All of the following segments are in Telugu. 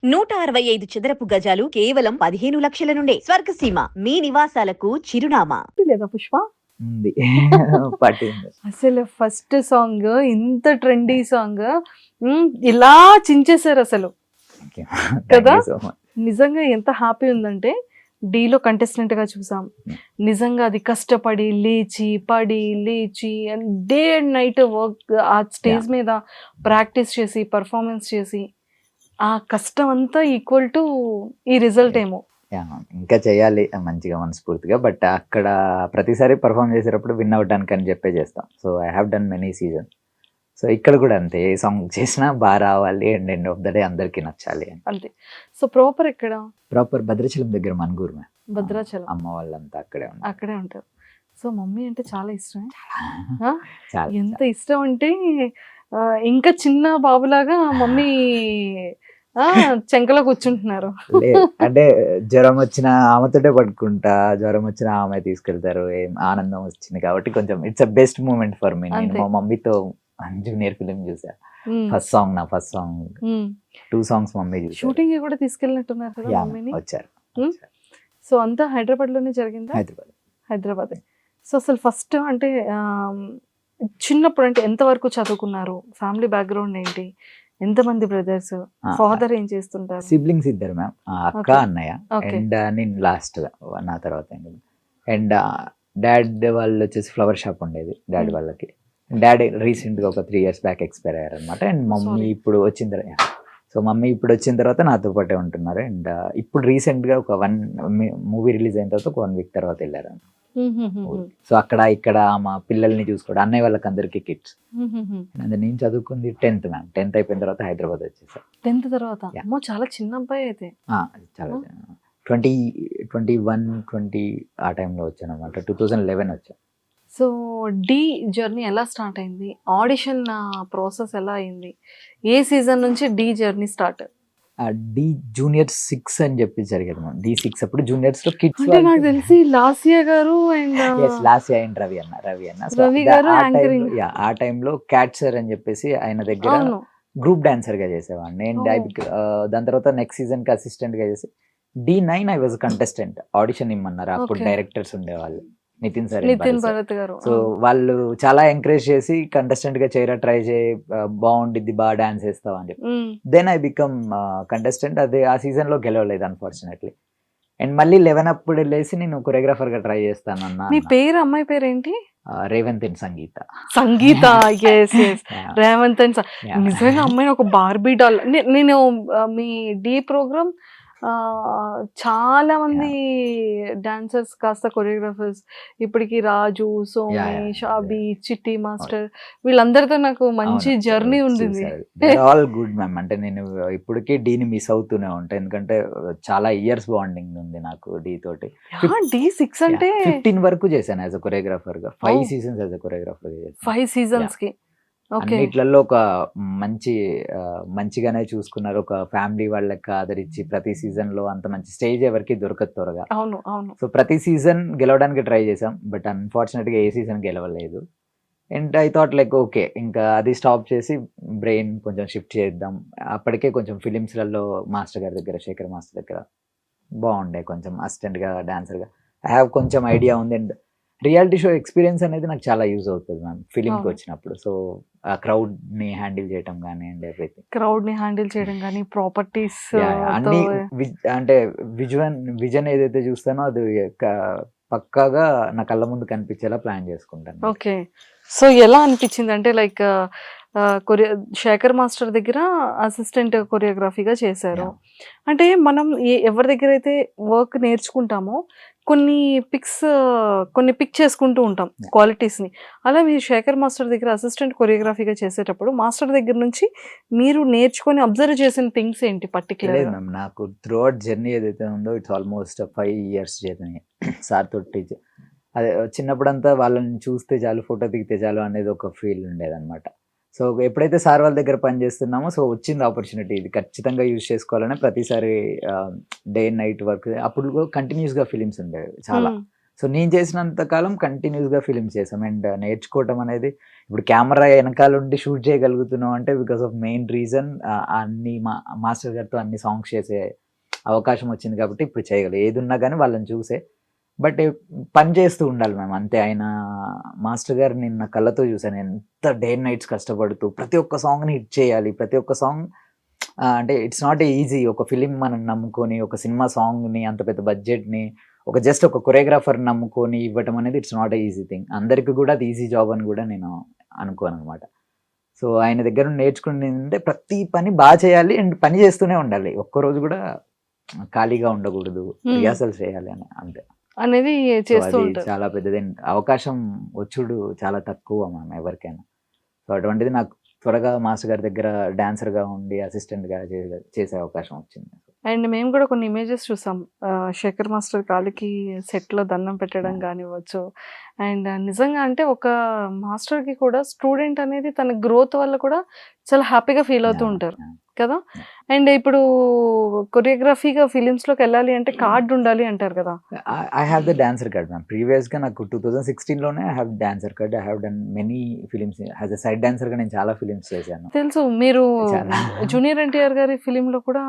165 చదరపు గజాలు కేవలం 15 లక్షల నుండే స్వర్గసీమ మీ నివాసాలకు చిరునామా. లేదా పుష్ప ఉంది పట్టింది. అసలు ఫస్ట్ సాంగ్ ఇంత ట్రెండీ సాంగ్ ఇలా చించేశారు అసలు కదా? నిజంగా ఎంత హ్యాపీ ఉందంటే డీలో కంటెస్టెంట్ గా చూసాం. నిజంగా అది కష్టపడి లేచి పడి లేచి డే అండ్ నైట్ వర్క్ ఆ స్టేజ్ మీద ప్రాక్టీస్ చేసి పర్ఫార్మెన్స్ చేసి ఆ కష్టం అంతా ఈక్వల్ టు ఈ రిజల్ట్ ఏమో. ఇంకా చేయాలి మంచిగా మనస్ఫూర్తిగా. బట్ అక్కడ ప్రతిసారి పర్ఫామ్ చేసేటప్పుడు విన్ అవడానికి అని చెప్పే చేస్తాం. So I have done many season. So ఇక్కడ కూడా అంతే, ఏ సాంగ్ చేసినా బాగా రావాలి and end of the day అందరికి నచ్చాలి అని అంతే. సో ప్రాపర్ ఎక్కడ? ప్రాపర్ భద్రాచలం దగ్గర మన్గూరు మ్యామ్. భద్రాచలం. అమ్మ వాళ్ళంతా అక్కడే ఉంటారు. సో మమ్మీ అంటే చాలా ఇష్టం. చాలా ఎంత ఇష్టం అంటే ఇంకా చిన్న బాబులాగా మమ్మీ చెంకలో కూర్చుంటున్నారు. అంటే జ్వరం వచ్చిన ఆమెతోటే పడుకుంటా, జ్వరం వచ్చిన ఆమె తీసుకెళ్తారు. ఏం ఆనందం వచ్చింది కాబట్టి కొంచెం it's a best moment for me. నేను మా మమ్మీతో జూనియర్ ఫిలిం చూసా. ఫస్ట్ సాంగ్ 2 సాంగ్స్ మమ్మీ చూసారు. షూటింగ్ కూడా తీసుకెళ్ళినట్టున్నారు కదా మమ్మీని. వచ్చారు. సో అంతా హైదరాబాద్ లోనే జరిగిందా? హైదరాబాద్. సో అసలు ఫస్ట్ అంటే చిన్నప్పుడు అంటే ఎంత వరకు చదువుకున్నారు? ఫ్యామిలీ బ్యాక్గ్రౌండ్ ఏంటి? ఎంతమంది బ్రదర్స్? ఫాదర్ ఏం చేస్తుంటారు? సిబ్లింగ్స్ ఇద్దరు మ్యామ్, అక్క అన్నయ్య. అండ్ నేను లాస్ట్ నా తర్వాత. అండ్ డాడ్ వాళ్ళు వచ్చేసి ఫ్లవర్ షాప్ ఉండేది డాడీ వాళ్ళకి. డాడీ రీసెంట్ గా ఒక 3 years బ్యాక్ ఎక్స్పైర్ అయ్యారు అనమాట. అండ్ మమ్మీ ఇప్పుడు వచ్చిన తర్వాత మమ్మీ వచ్చిన తర్వాత నాతో పాటే ఉంటున్నారు. అండ్ ఇప్పుడు రీసెంట్ గా ఒక 1 మూవీ రిలీజ్ అయిన తర్వాత ఒక 1 week తర్వాత వెళ్ళారు. సో అక్కడ ఇక్కడ మా పిల్లల్ని చూసుకోవడం, అన్నయ్య వాళ్ళకి అందరికి కిడ్స్. నేను చదువుకుంది 10th మ్యామ్. 10th అయిపోయిన తర్వాత హైదరాబాద్ వచ్చేసా. 10th తర్వాత చాలా చిన్న అబ్బాయి అయితే. చాలా 20 ఆ టైంలో వచ్చాను అనమాట. 2011 వచ్చా. సో డి జర్నీ ఎలా స్టార్ట్ అయింది? ఆడిషన్ ప్రాసెస్ ఎలా అయింది? ఏ సీజన్ నుంచి the journey start? Dhee junior 6 అని చెప్పి జరిగేది మ్యామ్. D6 అప్పుడు జూనియర్స్ లో కిడ్స్. అంటే నాకు తెలిసి లాసియా గారు అండ్ లాసియా అండ్ రవి అన్న ఆ టైంలో క్యాట్ సార్ అని చెప్పేసి ఆయన దగ్గర గ్రూప్ డాన్సర్ గా చేసేవాడిని. నేను దాని తర్వాత నెక్స్ట్ సీజన్ కి అసిస్టెంట్ గా చేసి D9 I was contestant. Audition ఇమ్మన్నారు. అప్పుడు డైరెక్టర్స్ ఉండేవాళ్ళు, నితిన్ భరత్ గారు. సో వాళ్ళు చాలా ఎంకరేజ్ చేసి కంటెస్టెంట్ గా చేయరా, ట్రై చేయి, బాగుండిద్ది, బాగా డాన్స్ చేస్తావు అని చెప్పి. Then I become contestant. అదే ఆ సీజన్ లో గెలవలేదు అన్ఫార్చునేట్లీ. అండ్ మళ్ళీ 11 అప్పుడు వెళ్ళేసి నేను కొరియోగ్రాఫర్ గా ట్రై చేస్తాను అన్న. మీ పేరు, అమ్మాయి పేరు ఏంటి? రేవంత్ అండ్ సంగీత. రేవంత్ అండ్ నిజంగా అమ్మాయి ఒక బార్బీ డాల్. నేను మీ డి ప్రోగ్రామ్ చాలా మంది డాన్సర్స్ కాస్త కొరియోగ్రాఫర్స్ ఇప్పటికి రాజు, సోమేష్, అభి, చిట్టి మాస్టర్ వీళ్ళందరితో నాకు మంచి జర్నీ ఉంటుంది. All good ma'am. అంటే నేను ఇప్పటికీ డీని మిస్ అవుతూనే ఉంటాను, ఎందుకంటే చాలా ఇయర్స్ బాండింగ్ ఉంది నాకు డి తోటి. D6 అంటే 15 వరకు చేశాను యాజ్ అ కొరియోగ్రాఫర్ గా. 5 seasons యాజ్ అ కొరియోగ్రాఫర్ గా. 5 seasons కి అన్నిట్లలో ఒక మంచిగానే చూసుకున్నారు. ఒక ఫ్యామిలీ వాళ్ళకి ఆదరించి ప్రతి సీజన్ లో అంత మంచి స్టేజ్ ఎవరికి దొరకదు త్వరగా. సో ప్రతి సీజన్ గెలవడానికి ట్రై చేసాం, బట్ అన్ఫార్చునేట్ గా ఏ సీజన్ గెలవలేదు. And I thought like okay, ఇంకా అది స్టాప్ చేసి బ్రెయిన్ కొంచెం షిఫ్ట్ చేద్దాం. అప్పటికే కొంచెం ఫిలిమ్స్లలో మాస్టర్ గారి దగ్గర, శేఖర్ మాస్టర్ దగ్గర బాగుండే, కొంచెం అసిస్టెంట్ గా, డాన్సర్ గా ఐ హ్యావ్ కొంచెం ఐడియా ఉంది. అండ్ రియాలిటీ షో ఎక్స్పీరియన్స్ అనేది నాకు చాలా యూజ్ అవుతుంది మ్యామ్ ఫిలింకి వచ్చినప్పుడు. సో ఆ క్రౌడ్ ని హ్యాండిల్ చేయడం కానీ అండ్ ఎవ్రీథింగ్, క్రౌడ్ ని హ్యాండిల్ చేయడం కానీ, ప్రాపర్టీస్ అన్ని, అంటే విజన్ ఏదైతే చూస్తానో అది పక్కాగా నా కళ్ళ ముందు కనిపించేలా ప్లాన్ చేసుకుంటాను. ఓకే. సో ఎలా అనిపించింది అంటే లైక్ శేఖర్ మాస్టర్ దగ్గర అసిస్టెంట్ కొరియోగ్రఫీగా చేశారు అంటే, మనం ఎవరి దగ్గర అయితే వర్క్ నేర్చుకుంటామో కొన్ని పిక్ చేసుకుంటూ ఉంటాం క్వాలిటీస్ని. అలా మీరు శేఖర్ మాస్టర్ దగ్గర అసిస్టెంట్ కొరియోగ్రఫీగా చేసేటప్పుడు మాస్టర్ దగ్గర నుంచి మీరు నేర్చుకొని అబ్జర్వ్ చేసిన థింగ్స్ ఏంటి పర్టికులర్? మ్యామ్ నాకు త్రూ అవుట్ జర్నీ ఏదైతే ఉందో it's almost 5 years journey sir తోటి. అదే చిన్నప్పుడంతా వాళ్ళని చూస్తే చాలు, ఫోటో దిగితే చాలు అనేది ఒక ఫీల్ ఉండేదన్నమాట. సో ఎప్పుడైతే సార్ వాళ్ళ దగ్గర పని చేస్తున్నామో, సో వచ్చింది ఆపర్చునిటీ, ఇది ఖచ్చితంగా యూజ్ చేసుకోవాలని ప్రతిసారి డే అండ్ నైట్ వర్క్. అప్పుడు కంటిన్యూస్ గా ఫిలిమ్స్ ఉండేవి చాలా. సో నేను చేసినంత కాలం కంటిన్యూస్గా ఫిలిమ్స్ చేసాం. అండ్ నేర్చుకోవటం అనేది ఇప్పుడు కెమెరా వెనకాల ఉండి షూట్ చేయగలుగుతున్నాం అంటే బికాస్ ఆఫ్ మెయిన్ రీజన్ అన్ని మాస్టర్ గారితో అన్ని సాంగ్స్ చేసే అవకాశం వచ్చింది కాబట్టి ఇప్పుడు చేయగలం. ఏది ఉన్నా కానీ వాళ్ళని చూసే, బట్ పని చేస్తూ ఉండాలి మేము అంతే. ఆయన మాస్టర్ గారు నిన్న కళ్ళతో చూసాను ఎంత డే అండ్ నైట్స్ కష్టపడుతూ ప్రతి ఒక్క సాంగ్ని హిట్ చేయాలి. ప్రతి ఒక్క సాంగ్ అంటే ఇట్స్ నాట్ ఈజీ. ఒక ఫిలిం మనం నమ్ముకొని ఒక సినిమా సాంగ్ని అంత పెద్ద బడ్జెట్ని జస్ట్ ఒక కొరియోగ్రాఫర్ నమ్ముకొని ఇవ్వటం అనేది ఇట్స్ నాట్ ఈజీ థింగ్. అందరికీ కూడా అది ఈజీ జాబ్ అని కూడా నేను అనుకోను అనమాట. సో ఆయన దగ్గర నేర్చుకునేది అంటే ప్రతి పని బాగా చేయాలి అండ్ పని చేస్తూనే ఉండాలి. ఒక్కరోజు కూడా ఖాళీగా ఉండకూడదు, రిహార్సల్ చేయాలి అని అంతే అనేది చేస్తూ ఉంటారు. చాలా పెద్దది. అవకాశం వచ్చుడు చాలా తక్కువ మనం ఎవరికైనా. సో అటువంటిది నాకు త్వరగా మాస్టర్ గారి దగ్గర డాన్సర్గా ఉండి అసిస్టెంట్గా చేసే అవకాశం వచ్చింది. అండ్ మేము కూడా కొన్ని ఇమేజెస్ చూసాం, శేఖర్ మాస్టర్ కాలికి సెట్లో దండం పెట్టడం కానివ్వచ్చు. అండ్ నిజంగా అంటే ఒక మాస్టర్కి కూడా స్టూడెంట్ అనేది తన గ్రోత్ వల్ల కూడా చాలా హ్యాపీగా ఫీల్ అవుతూ ఉంటారు కదా. అండ్ ఇప్పుడు కొరియోగ్రఫీగా ఫిలిమ్స్లోకి వెళ్ళాలి అంటే కార్డ్ ఉండాలి అంటారు కదా. I have the dancer card ma'am. ప్రీవియస్గా నాకు 2016లోనే I have dancer card. I have done many films as a side డాన్సర్గా. నేను చాలా ఫిలిమ్స్ చేశాను. తెలుసు, మీరు జూనియర్ ఎన్టీఆర్ గారి ఫిలింలో కూడా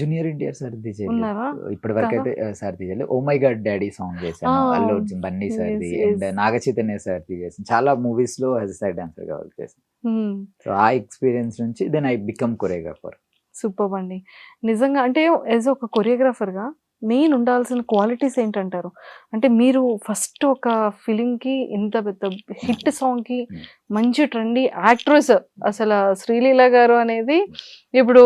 జూనియర్ ఎన్టీఆర్ సార్ది ఉన్నారా? ఇప్పటి వరకు అయితే సార్ది చేయలేదు. Oh my god daddy song చేశాను, అల్లు అర్జున్ బన్నీ సార్ది, అండ్ నాగ చైతన్య సార్ది చేశాను. చాలా మూవీస్ లో యాజ్ సైడ్ డాన్సర్ గా వర్క్ చేశాను. సో ఆ ఎక్స్పీరియన్స్ నుంచి then I become choreographer. Super అండి. నిజంగా అంటే యాజ్ ఒక కొరియోగ్రాఫర్ గా మెయిన్ ఉండాల్సిన క్వాలిటీస్ ఏంటంటారు? అంటే మీరు ఫస్ట్ ఒక ఫిలింకి ఇంత పెద్ద హిట్ సాంగ్ కి మంచి ట్రెండీ యాక్ట్రెస్, అసలు శ్రీలీల గారు అనేది ఇప్పుడు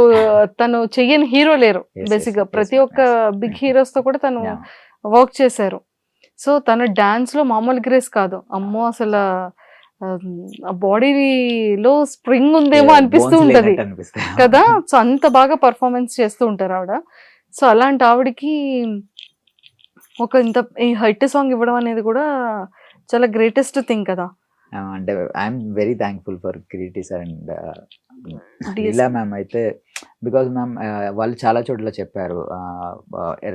తను చెయ్యని హీరో లేరు బేసిక్ గా. ప్రతి ఒక్క బిగ్ హీరోస్ తో కూడా తను వర్క్ చేశారు. సో తన డాన్స్ లో మామూలు గ్రేస్ కాదు, అమ్మో అసలు ఆ బాడీలో స్ప్రింగ్ ఉందేమో అనిపిస్తూ ఉంటది కదా. సో అంత బాగా పర్ఫార్మెన్స్ చేస్తూ ఉంటారు ఆవిడ. సో అలాంటి ఆవిడకి ఒక ఇంత ఈ హిట్ సాంగ్ ఇవ్వడం అనేది కూడా చాలా గ్రేటెస్ట్ థింగ్ కదా. అంటే I'm very thankful for Kireeti sir and Leela ma'am అయితే, బికాజ్ మ్యామ్ వాళ్ళు చాలా చోట్ల చెప్పారు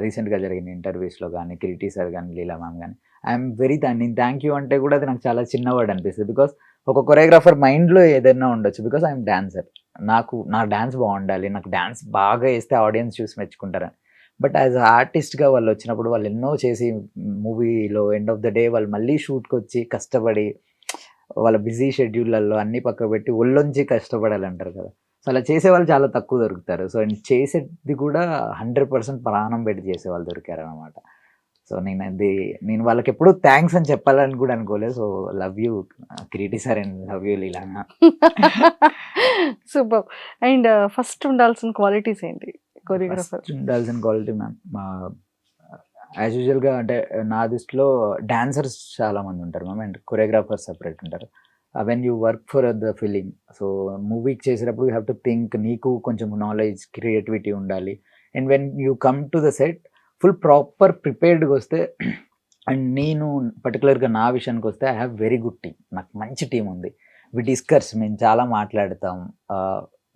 రీసెంట్గా జరిగిన ఇంటర్వ్యూస్లో కానీ కిరీటి సార్ కానీ లీలా మ్యామ్ కానీ. ఐఎమ్ వెరీ నేను థ్యాంక్ యూ అంటే కూడా అది నాకు చాలా చిన్న వర్డ్ అనిపిస్తుంది. బికాస్ ఒక కొరియోగ్రాఫర్ మైండ్లో ఏదైనా ఉండొచ్చు, బికాస్ ఐఎమ్ డాన్సర్. నా డాన్స్ బాగుండాలి, నాకు డాన్స్ బాగా వేస్తే ఆడియన్స్ చూసి మెచ్చుకుంటారని. బట్ యాజ్ ఆర్టిస్ట్గా వాళ్ళు వచ్చినప్పుడు వాళ్ళు ఎన్నో చేసి మూవీలో ఎండ్ ఆఫ్ ద డే వాళ్ళు మళ్ళీ షూట్కి వచ్చి కష్టపడి వాళ్ళ బిజీ షెడ్యూళ్ళల్లో అన్నీ పక్కకు పెట్టి ఒళ్ళొంచి కష్టపడాలంటారు కదా. సో అలా చేసేవాళ్ళు చాలా తక్కువ దొరుకుతారు. సో చేసేది కూడా 100% ప్రాణం పెట్టి చేసేవాళ్ళు దొరికారు అనమాట. సో నేను వాళ్ళకి ఎప్పుడు థ్యాంక్స్ అని చెప్పాలని కూడా అనుకోలేదు. So love you Kireeti sir and love you Leela. Super. And first ఉండాల్సిన క్వాలిటీస్ ఏంటి కొరియోగ్రాఫర్? ఉండాల్సిన క్వాలిటీ మ్యామ్ యాజ్ యూజువల్గా అంటే నా దృష్టిలో డాన్సర్స్ చాలా మంది ఉంటారు మ్యామ్, అండ్ కొరియోగ్రాఫర్స్ సపరేట్ ఉంటారు. When you work for the film, so మూవీకి చేసేటప్పుడు యూ హ్యావ్ టు థింక్, నీకు కొంచెం నాలెడ్జ్ క్రియేటివిటీ ఉండాలి. And when you come to the set full proper ప్రిపేర్డ్గా వస్తే, అండ్ నేను పర్టికులర్గా నా విషయానికి వస్తే I have very good team. నాకు మంచి టీం ఉంది. వి డిస్కస్, మేము చాలా మాట్లాడతాం.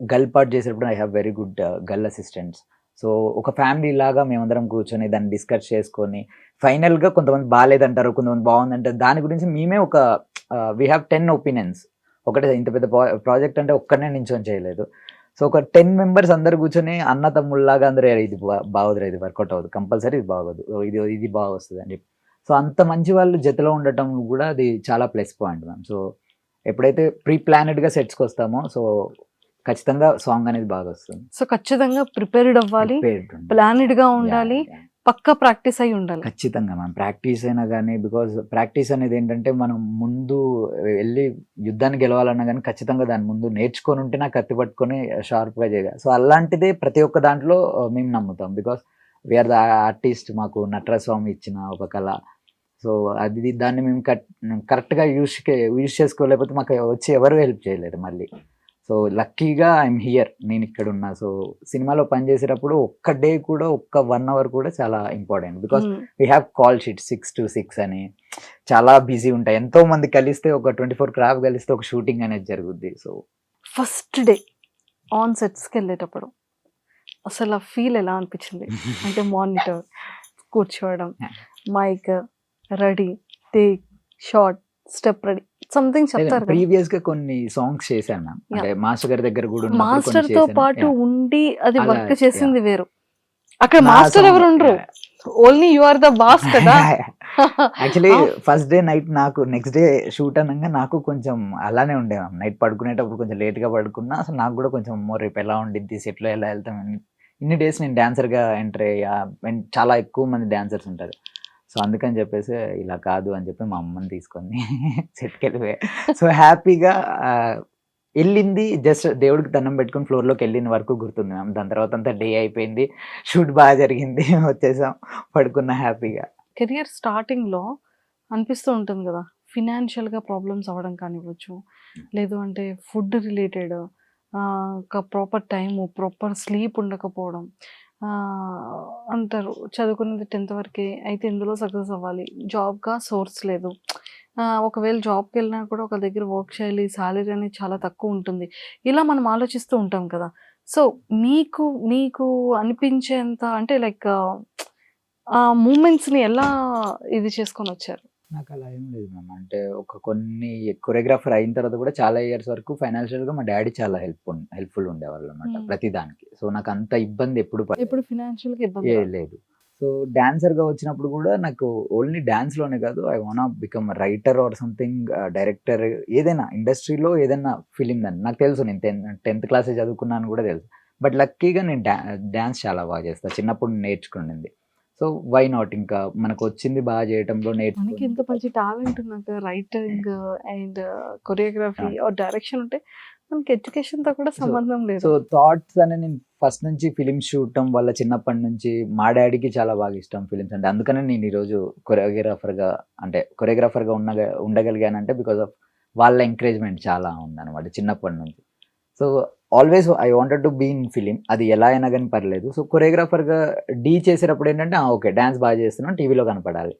గర్ల్ పార్ట్ చేసేటప్పుడు I have very good girl assistants. So ఒక ఫ్యామిలీ లాగా మేమందరం కూర్చొని దాన్ని డిస్కస్ చేసుకొని ఫైనల్గా కొంతమంది బాగాలేదంటారు, కొంతమంది బాగుందంటారు. దాని గురించి మేమే ఒక వీ హ్యావ్ 10 ఒపీనియన్స్. ఒకటే ఇంత పెద్ద ప్రాజెక్ట్ అంటే ఒక్కడనే నించొని చేయలేదు. సో ఒక 10 మెంబర్స్ అందరు కూర్చొని అన్న తమ్ముళ్ళలాగా అందరూ ఇది బాగోదురా, ఇది వర్కౌట్ అవ్వదు, కంపల్సరీ ఇది బాగోదు, ఇది బాగా వస్తుంది అని చెప్పి. సో అంత మంచి వాళ్ళు జతలో ఉండటం కూడా అది చాలా ప్లస్ పాయింట్ మ్యామ్. సో ఎప్పుడైతే ప్రీ ప్లానెడ్గా సెట్స్కి వస్తామో సో ఖచ్చితంగా సాంగ్ అనేది బాగా వస్తుంది. సో ఖచ్చితంగా ప్రిపేర్డ్ అవ్వాలి, ప్లానెడ్గా ఉండాలి, పక్కా ప్రాక్టీస్ అయి ఉండాలి. ఖచ్చితంగా మ్యామ్. ప్రాక్టీస్ అయినా కానీ, బికాజ్ ప్రాక్టీస్ అనేది ఏంటంటే మనం ముందు వెళ్ళి యుద్ధాన్ని గెలవాలన్నా కానీ ఖచ్చితంగా దాని ముందు నేర్చుకొని ఉంటే నాకు కత్తి పట్టుకొని షార్ప్గా చేయాలి. సో అలాంటిదే ప్రతి ఒక్క దాంట్లో మేము నమ్ముతాం. Because we're the artist. మాకు నటరాజస్వామి ఇచ్చిన ఒక కళ. సో దాన్ని మేము కరెక్ట్గా యూజ్ చేసుకోలేకపోతే మాకు వచ్చి ఎవరు హెల్ప్ చేయలేదు మళ్ళీ. సో లక్కీగా ఐఎమ్ హియర్, నేను ఇక్కడ ఉన్నా. సో సినిమాలో పనిచేసేటప్పుడు ఒక్క డే కూడా, ఒక్క 1 hour కూడా చాలా important. Because we have call sheet 6 to 6 అని చాలా బిజీ ఉంటాయి. ఎంతో మంది కలిస్తే ఒక 24 క్రాఫ్ కలిస్తే ఒక షూటింగ్ అనేది జరుగుద్ది. సో ఫస్ట్ డే ఆన్ సెట్స్కి వెళ్ళేటప్పుడు అసలు ఆ ఫీల్ ఎలా అనిపించింది? అంటే మానిటర్ కూర్చోవడం, mic, ready, take, shot, step ready, something చెప్తారు కదా. ప్రీవియస్ గా కొన్ని సాంగ్స్ చేశాను మ్యామ్. అంటే మాస్టర్ గారి దగ్గర కూడా ఉన్నప్పుడు కొన్ని మాస్టర్ తో చేశాను. పాటు Yeah. ఉండి అది అలా, వర్క్ చేసింది వేరు. అక్కడ నా మాస్టర్ song, ఎవరు ఉండరు, only you are the boss కదా. యాక్చువల్లీ ఫస్ట్ డే నైట్ నాకు నెక్స్ట్ డే షూట్ అనగా నాకు కొంచెం అలానే ఉండే మ్యామ్. నైట్ పడుకునేటప్పుడు కొంచెం లేట్ గా పడుకున్నా అసలు నాకు కూడా కొంచెం రేపు ఎలా ఉండిద్ది, సెట్ లో ఎలా వెళ్తాం ఇన్ని డేస్ నేను డాన్సర్ గా ఎంటర్ అయ్యా, and చాలా ఎక్కువ మంది డాన్సర్స్ ఉంటారు. సో అందుకని చెప్పేసి ఇలా కాదు అని చెప్పి మా అమ్మని తీసుకొని సెట్కి వెళ్ళిపోయా. సో హ్యాపీగా వెళ్ళింది, జస్ట్ దేవుడికి దండం పెట్టుకుని ఫ్లోర్లోకి వెళ్ళిన వరకు గుర్తుంది మ్యామ్. దాని తర్వాత అంతా డే అయిపోయింది, షూట్ బాగా జరిగింది, వచ్చేసాం, పడుకున్నా హ్యాపీగా. కెరియర్ స్టార్టింగ్ లో అనిపిస్తూ ఉంటుంది కదా, ఫినాన్షియల్ గా ప్రాబ్లమ్స్ అవ్వడం కానివ్వచ్చు, లేదు అంటే ఫుడ్ రిలేటెడ్, ఒక ప్రాపర్ టైము, ప్రాపర్ స్లీప్ ఉండకపోవడం. అంటారు చదువుకునేది 10th వరకే, అయితే ఇందులో సక్సెస్ అవ్వాలి, జాబ్గా సోర్స్ లేదు. ఒకవేళ జాబ్కి వెళ్ళినా కూడా ఒక దగ్గర వర్క్ చేయాలి, శాలరీ అనేది చాలా తక్కువ ఉంటుంది. ఇలా మనం ఆలోచిస్తూ ఉంటాం కదా. సో మీకు మీకు అనిపించేంత అంటే లైక్ ఆ మూమెంట్స్ని ఎలా ఇది చేసుకొని వచ్చారు? నాకు అలా ఏం లేదు మ్యామ్. అంటే కొన్ని కొరియోగ్రాఫర్ అయిన తర్వాత కూడా చాలా ఇయర్స్ వరకు ఫైనాన్షియల్ గా మా డాడీ చాలా హెల్ప్ఫుల్ ఉండేవాళ్ళు అనమాట ప్రతి దానికి. సో నాకు అంత ఇబ్బంది ఎప్పుడు ఇప్పుడు ఫినాన్షియల్ గా ఇబ్బంది లేదు. సో డాన్సర్ గా వచ్చినప్పుడు కూడా నాకు ఓన్లీ డాన్స్ లోనే కాదు, I want become writer or something, director, ఏదైనా ఇండస్ట్రీలో ఏదైనా ఫిలిం దాన్ని నాకు తెలుసు. నేను 10th క్లాస్ చదువుకున్నాను కూడా తెలుసు. బట్ లక్కీగా నేను డాన్స్ చాలా బాగా చేస్తాను, చిన్నప్పుడు నేర్చుకునింది. సో వై నాట్, ఇంకా మనకు వచ్చింది బాగా చేయటంలో మనకి ఎంత మంచి టాలెంట్ ఉన్నాక writing and choreography or direction ఉంటే మనకి ఎడ్యుకేషన్ తో కూడా సంబంధం లేదు. సో థాట్స్ అని నేను ఫస్ట్ నుంచి ఫిలిమ్స్ చూడటం వల్ల చిన్నప్పటి నుంచి మా డాడీకి చాలా బాగా ఇష్టం ఫిలిమ్స్ అంటే. అందుకనే నేను ఈరోజు కొరియోగ్రాఫర్గా ఉండగలిగానంటే బికాస్ ఆఫ్ వాళ్ళ ఎంకరేజ్మెంట్ చాలా ఉందన్నమాట చిన్నప్పటి నుంచి. So always I wanted to be in film, అది ఎలా అయినా కానీ పర్లేదు. సో కొరియోగ్రాఫర్గా డీ చేసేటప్పుడు ఏంటంటే ఓకే డ్యాన్స్ బాగా చేస్తున్నాం, టీవీలో కనపడాలి.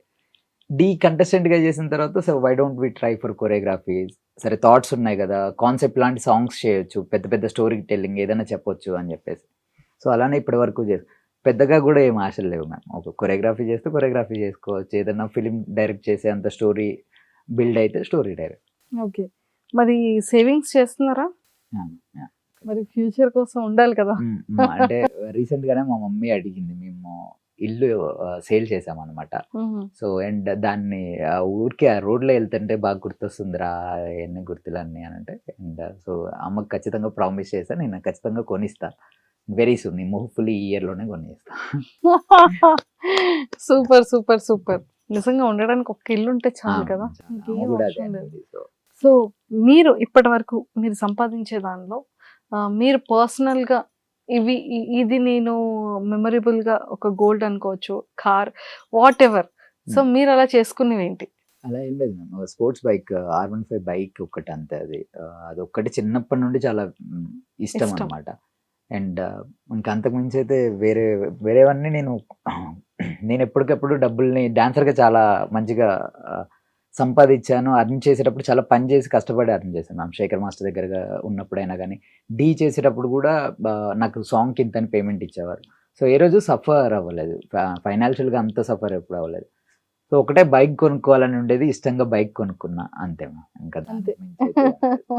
డీ కంటెస్టెంట్గా చేసిన తర్వాత so why don't we try for choreography. సరే థాట్స్ ఉన్నాయి కదా, కాన్సెప్ట్ లాంటి సాంగ్స్ చేయొచ్చు, పెద్ద పెద్ద స్టోరీ టెల్లింగ్ ఏదైనా చెప్పొచ్చు అని చెప్పేసి. సో అలానే ఇప్పటి వరకు పెద్దగా కూడా ఏం ఆశలు లేవు మ్యామ్. ఒక కొరియోగ్రఫీ చేస్తే కొరియోగ్రఫీ చేసుకోవచ్చు, ఏదైనా ఫిలిం డైరెక్ట్ చేసే అంత స్టోరీ బిల్డ్ అయితే స్టోరీ డైరెక్ట్. ఓకే, మరి సేవింగ్స్ చేస్తున్నారా? మరి ఫ్యూచర్ కోసం ఉండాలి కదా. అంటే రీసెంట్ గానే మా మమ్మీ అడిగింది, మేము ఇల్లు సేల్ చేసాం అనమాట. సో అండ్ దాన్ని ఊరికే ఆ రోడ్లో వెళ్తుంటే బాగా గుర్తొస్తుందిరా ఎన్ని గుర్తులన్నీ అని అంటే. అండ్ సో అమ్మకి ఖచ్చితంగా ప్రామిస్ చేస్తా, నేను ఖచ్చితంగా కొనిస్తా వెరీ సూన్, హోప్ఫుల్లీ ఈ ఇయర్ లోనే కొనిస్తా. Super super super. నిజంగా ఉండడానికి ఒక ఇల్లు ఉంటే చాలు కదా. సో మీరు ఇప్పటి వరకు మీరు సంపాదించే దానిలో మీరు పర్సనల్గా ఇది నేను మెమరబుల్గా ఒక గోల్డ్ అనుకోవచ్చు, కార్, వాట్ ఎవర్. సో మీరు అలా చేసుకునేవి ఏంటి? అలా ఏం లేదు ma'am, sports bike R15 bike ఒకటి అంతే. అది ఒక్కటి చిన్నప్పటి నుండి చాలా ఇష్టం అనమాట. అండ్ ఇంకా అంతకుమించి అయితే వేరేవన్నీ నేను ఎప్పటికప్పుడు డబ్బుల్ని డాన్సర్గా చాలా మంచిగా సంపాదించాను. అర్న్ చేసేటప్పుడు చాలా పని చేసి కష్టపడి అర్న్ చేశాను మ్యామ్. శేఖర్ మాస్టర్ దగ్గరగా ఉన్నప్పుడైనా కానీ డీ చేసేటప్పుడు కూడా నాకు సాంగ్కి ఇంతని పేమెంట్ ఇచ్చేవారు. సో ఏ రోజు సఫర్ అవ్వలేదు, ఫైనాన్షియల్గా అంత సఫర్ ఎప్పుడు అవ్వలేదు. సో ఒకటే బైక్ కొనుక్కోవాలని ఉండేది, ఇష్టంగా బైక్ కొనుక్కున్నా అంతే మ్యామ్. ఇంకా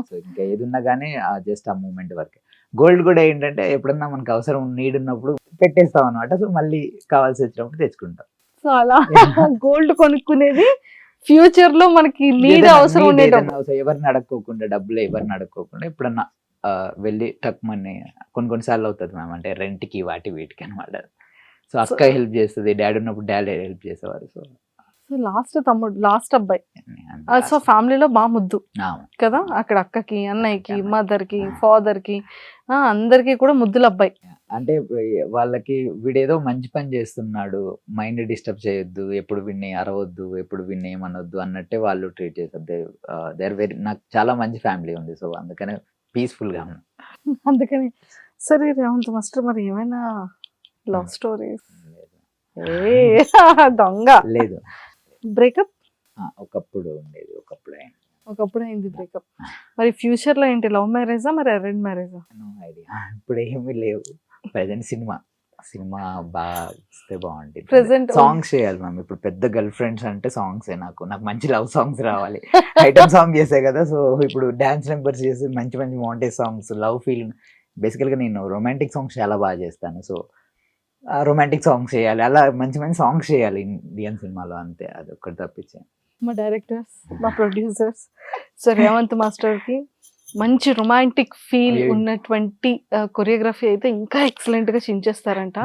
సో ఇంకా ఏది ఉన్నా కానీ జస్ట్ ఆ మూమెంట్ వరకే. గోల్డ్ కూడా ఏంటంటే ఎప్పుడన్నా మనకు అవసరం నీడ్ ఉన్నప్పుడు పెట్టేస్తాం అనమాట. సో మళ్ళీ కావాల్సి వచ్చినప్పుడు తెచ్చుకుంటాం. సో అలా గోల్డ్ కొనుక్కునేది ఫ్యూచర్ లో మనకి నీడ్ అవసరం ఉండేటప్పుడు, ఎవరిని అడక్కోకుండా, డబ్బులు ఎవరిని అడక్కోకుండా ఎప్పుడన్నా వెళ్ళి టక్మని కొన్నిసార్లు అవుతుంది మ్యామ్. అంటే రెంట్కి వీటికి అనమాట. సో అక్క హెల్ప్ చేస్తుంది, డాడీ ఉన్నప్పుడు డాడీ హెల్ప్ చేసేవారు. సో లాస్ట్ అబ్బాయి, సో ఫ్యామిలీలో బాగా ముద్దు కదా. అక్కడ అక్కకి, అన్నయ్యకి, మదర్ కి, ఫాదర్ కి, అందరికి కూడా ముద్దుల అబ్బాయి. అంటే వాళ్ళకి వీడేదో మంచి పని చేస్తున్నాడు, మైండ్ డిస్టర్బ్ చేయొద్దు, ఎప్పుడు వీడిని అరవద్దు, ఎప్పుడు వీడిని ఏమనొద్దు అన్నట్టే వాళ్ళు ట్రీట్ చేస్తారు. దేర్ వెరీ, నాకు చాలా మంచి ఫ్యామిలీ ఉంది. సో అందుకనే పీస్ఫుల్ గా ఉన్నాను. అందుకని సరే రేవంత్ మాస్టర్, మరి ఏమైనా లవ్ స్టోరీస్? దొంగ లేదు. బ్రేకప్ ఒకప్పుడు ఉండేది, ఒకప్పుడు అయింది బ్రేకప్. మరి ఫ్యూచర్ లో ఏంటి, లవ్ మ్యారేజా మరి అరేంజ్ మ్యారేజా? నో ఐడియా, ఇప్పుడు ఏమీ లేవు. ప్రెజెంట్ సినిమా బాగా వస్తే బాగుంటుంది. Present సాంగ్స్ చేయాలి మ్యామ్. ఇప్పుడు పెద్ద గర్ల్ ఫ్రెండ్స్ అంటే సాంగ్స్ నాకు మంచి లవ్ సాంగ్స్ రావాలి. ఐటమ్ సాంగ్ చేసే కదా, సో ఇప్పుడు డాన్స్ నెంబర్స్ చేసి మంచి మంచి మౌంటేజ్ సాంగ్స్, లవ్ ఫీల్. బేసికల్ గా నేను రొమాంటిక్ సాంగ్స్ చాలా బాగా చేస్తాను. సో రొమాంటిక్ సాంగ్స్ చేయాలి, అలా మంచి మంచి సాంగ్స్ చేయాలి ఇండియన్ సినిమాలో, అంతే. అది ఒక్కటి తప్పించే. మా డైరెక్టర్స్, మా ప్రొడ్యూసర్స్, సో రేవంత్ మాస్టర్ కి మంచి రొమాంటిక్ ఫీల్ ఉన్నటువంటి కొరియోగ్రఫీ అయితే ఇంకా ఎక్సలెంట్ గా చించేస్తారంట.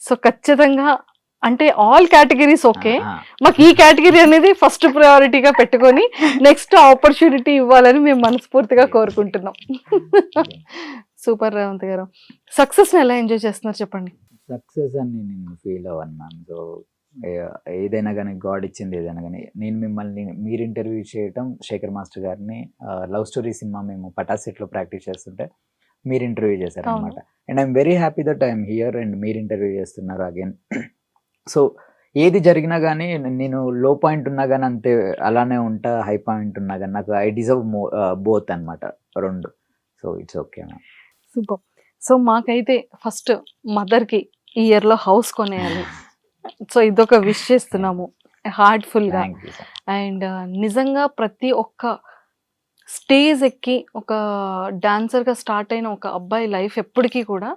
సో ఖచ్చితంగా అంటే ఆల్ కేటగిరీస్ ఓకే, మాకు ఈ కేటగిరీ అనేది ఫస్ట్ ప్రయారిటీగా పెట్టుకొని నెక్స్ట్ ఆపర్చునిటీ ఇవ్వాలని మేము మనస్ఫూర్తిగా కోరుకుంటున్నాం. సూపర్ రేవంత్ గారు, సక్సెస్ ని ఎలా ఎంజాయ్ చేస్తున్నారు చెప్పండి. సక్సెస్ అని నేను ఫీల్ అవ్వను మ్యామ్. సో ఏదైనా కానీ గాడ్ ఇచ్చింది, ఏదైనా కానీ. నేను మిమ్మల్ని మీరు ఇంటర్వ్యూ చేయటం, శేఖర్ మాస్టర్ గారిని లవ్ స్టోరీ సినిమా మేము పటాస్ సెట్ లో ప్రాక్టీస్ చేస్తుంటే మీరు ఇంటర్వ్యూ చేశారు అనమాట. And I'm very happy that I'm here and మీరు ఇంటర్వ్యూ చేస్తున్నారు అగైన్. సో ఏది జరిగినా కానీ నేను లో పాయింట్ ఉన్నా కానీ అంతే అలానే ఉంటా, హై పాయింట్ ఉన్నా కానీ నాకు ఐ డిజర్వ్ బోత్ అనమాట, రెండు. So it's okay ma'am. Super. So మాకైతే ఫస్ట్ మదర్ కి ఈ ఇయర్ లో హౌస్ కొనేయాలి, సో ఇదొక విష్ చేస్తున్నాము హార్ట్ఫుల్ గా. Thank you sir. అండ్ నిజంగా ప్రతి ఒక్క స్టేజ్ ఎక్కి ఒక డాన్సర్ గా స్టార్ట్ అయిన ఒక అబ్బాయి లైఫ్ ఎప్పటికీ కూడా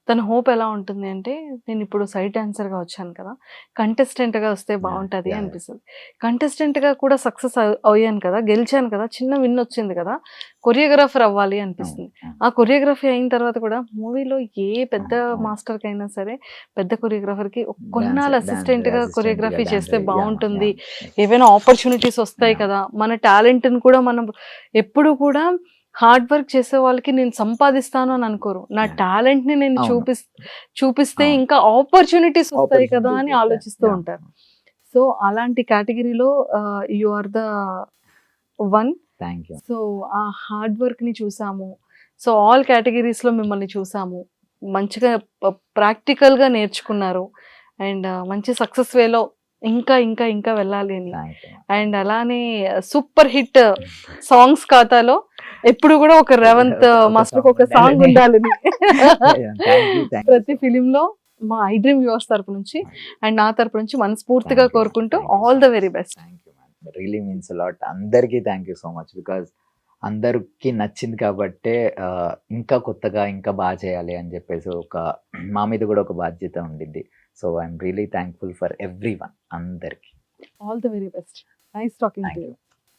తన హోప్ ఎలా ఉంటుంది అంటే, నేను ఇప్పుడు సైడ్ డాన్సర్ గా వచ్చాను కదా, కంటెస్టెంట్ గా వస్తే బాగుంటది yeah. అనిపిస్తుంది. కంటెస్టెంట్ గా కూడా సక్సెస్ అయ్యాను కదా, గెలిచాను కదా, చిన్న విన్ వచ్చింది కదా, కొరియోగ్రాఫర్ అవ్వాలి అనిపిస్తుంది. ఆ కొరియోగ్రఫీ అయిన తర్వాత కూడా మూవీలో ఏ పెద్ద మాస్టర్ కి అయినా సరే, పెద్ద కొరియోగ్రాఫర్ కి కొన్నాళ్ళు అసిస్టెంట్ గా కొరియోగ్రఫీ చేస్తే బాగుంటుంది, ఏవైనా ఆపర్చునిటీస్ వస్తాయి కదా, మన టాలెంట్ ని కూడా మనం ఎప్పుడు కూడా హార్డ్ వర్క్ చేసే వాళ్ళకి నేను సంపాదిస్తాను అని అనుకోరు, నా టాలెంట్ ని నేను చూపిస్తే ఇంకా ఆపర్చునిటీస్ వస్తాయి కదా అని ఆలోచిస్తూ ఉంటారు. సో అలాంటి కేటగిరీలో you are the one. Thank you. So ఆ హార్డ్ వర్క్ ని చూసాము, సో ఆల్ కేటగిరీస్ లో మిమ్మల్ని చూసాము, మంచిగా ప్రాక్టికల్ గా నేర్చుకున్నారు, అండ్ మంచి సక్సెస్ వేలో ఇంకా ఇంకా ఇంకా వెళ్ళాలి అని. అండ్ అలానే సూపర్ హిట్ సాంగ్స్ ఖాతాలో ఎప్పుడు కూడా ఒక రేవంత్ మాస్టర్ ఒక సాంగ్ ఉండాలని ప్రతి ఫిలిం లో మా ఐ డ్రీమ్ వ్యూవర్స్ తరపు నుంచి అండ్ నా తరపు నుంచి మనస్ఫూర్తిగా కోరుకుంటూ all the very best. Really means lot. అందరికీ thank you so much, because అందరికి నచ్చింది కాబట్టే ఇంకా కొత్తగా ఇంకా బాగా చేయాలి అని చెప్పేసి మా మీద కూడా ఒక బాధ్యత ఉండింది. So I'm really thankful for everyone, అందరికి. All the very best. Nice talking to you.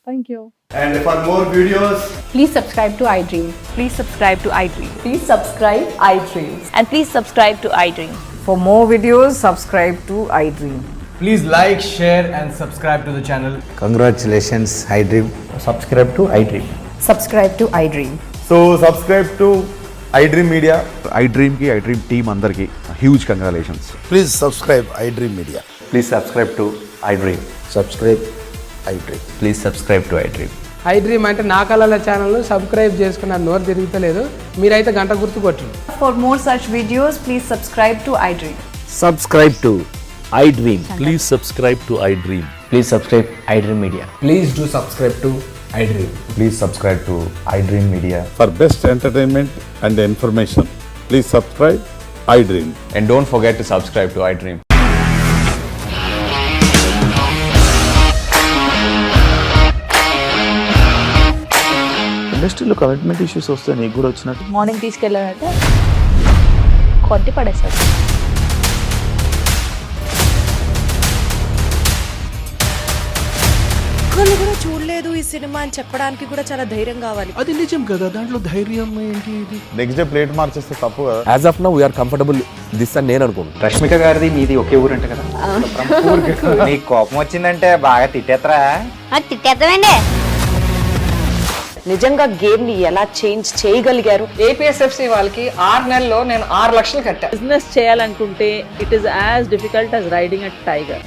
Thank you. And for more videos, please subscribe to iDream. Please subscribe to iDream. Please subscribe iDream. And please subscribe to iDream. For more videos, subscribe to iDream. please like, share and subscribe to the channel. Congratulations, iDream. Subscribe to iDream. Subscribe to iDream. So subscribe to iDream Media. iDream ki iDream team andarki huge congratulations. Please subscribe iDream Media. Please subscribe to iDream. Subscribe iDream. Please subscribe to iDream. I dream అంటే నా కళల ఛానల్ సబ్స్క్రైబ్ చేసుకున్న నోరు తిరుగుతలేదు, మీరైతే గంట గుర్తు కొట్టండి. For more such videos, please subscribe to iDream. Subscribe to iDream. Please subscribe to iDream. Please subscribe iDream Media. Please do subscribe to iDream. Please subscribe to iDream Media. For best entertainment and information, please subscribe iDream. And don't forget to subscribe to iDream. ఇండస్ట్రీలో కమిట్మెంట్ ఇష్యూస్ వస్తే నీకు కూడా వచ్చినట్టు మార్నింగ్ తీసుకెళ్ళాడంటే కొట్టి పడేశాడు. ఒక్కళ్ళు కూడా చూడలేదు ఈ సినిమా అని చెప్పడానికి కూడా చాలా ధైర్యం కావాలి. అది నిజం కదా, దాంట్లో ధైర్యం ఏంటి? ఇది నెక్స్ట్ డే ప్లేట్ మార్చేస్తే తప్పు కదా. As of now, we are comfortable this అని నేను అనుకుంటున్నాను. రష్మిక గారిది మీది ఒకే ఊరు అంట కదా. నీకు కోపం వచ్చిందంటే బాగా తిట్టేత్తరా? తిట్టేద్దామండి. నిజంగా గేమ్ ని ఎలా చేంజ్ చేయగలిగారు? ఏపీఎస్ఎఫ్సి వాళ్ళకి 6 నెలల్లో నేను 6 లక్షలు కట్టా. బిజినెస్ చేయాలనుకుంటే it is as difficult as riding a tiger.